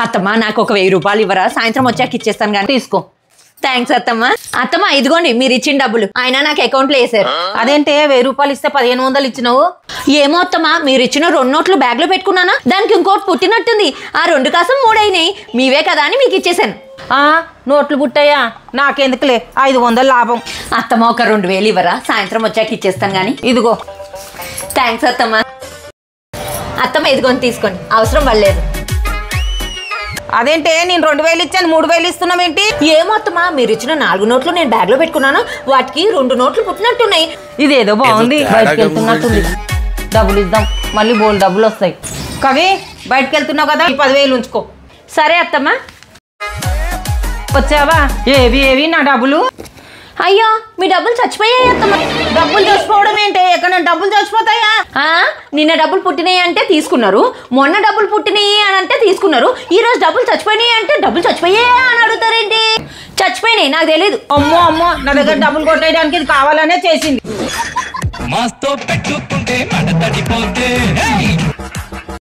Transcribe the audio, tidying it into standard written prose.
అత్తమ్మ నాకు ఒక 1000 రూపాయలు ఇవ్వరా? సాయంత్రం వచ్చాక ఇచ్చేస్తాను కానీ. తీసుకో. థ్యాంక్స్ అత్తమ్మ. అత్తమ్మ ఇదిగోండి మీరు ఇచ్చిన డబ్బులు. ఆయన నాకు అకౌంట్లో వేసారు. అదేంటే 1000 రూపాయలు ఇస్తే 1500 ఇచ్చినావు? ఏమో అత్తమ్మ, మీరు ఇచ్చిన 2 నోట్లు బ్యాగ్ లో పెట్టుకున్నానా, దానికి ఇంకోటి పుట్టినట్టుంది. ఆ 2 కాసం 3 అయినాయి. మీవే కదా అని మీకు ఇచ్చేసాను. నోట్లు పుట్టాయా? నాకెందుకులే, 500 లాభం. అత్తమ్మ ఒక 2000 ఇవ్వరా? సాయంత్రం వచ్చాక ఇచ్చేస్తాను గానీ. ఇదిగో. థ్యాంక్స్ అత్తమ్మ. అత్తమ్మ ఇదిగోని తీసుకోండి, అవసరం పడలేదు. అదేంటే నేను 2000 ఇచ్చాను 3000 ఇస్తున్నావేంటి? ఏమో అత్తమ్మ, మీరు ఇచ్చిన 4 నోట్లు నేను బ్యాగ్ లో పెట్టుకున్నాను, వాటికి 2 నోట్లు పుట్టినట్టున్నాయి. ఇదేదో బాగుంది, బయటకు వెళ్తున్నట్టుంది. డబ్బులు ఇద్దాం, మళ్ళీ బోల్ డబ్బులు వస్తాయి. కవి బయటకు వెళ్తున్నావు కదా, 10,000 ఉంచుకో. సరే అత్తమ్మ. వచ్చావా? ఏవి నా డబ్బులు? అయ్యో మీ డబ్బులు చచ్చిపోయాయి అత్తమ్మ. డబ్బులు చచ్చిపోవడం ఏంటి? ఎక్కడ డబ్బులు చచ్చిపోతాయా? నిన్న డబ్బులు పుట్టినాయి అంటే తీసుకున్నారు, మొన్న డబ్బులు పుట్టినాయి అని అంటే తీసుకున్నారు, ఈ రోజు డబ్బులు చచ్చిపోయినాయి అంటే డబ్బులు చచ్చిపోయాయా అని అడుగుతారేంటి? చచ్చిపోయినాయి, నాకు తెలీదు. అమ్మో నా దగ్గర డబ్బులు కొట్టేయడానికి ఇది కావాలనే చేసింది. మాస్తో పెట్టుకుంటే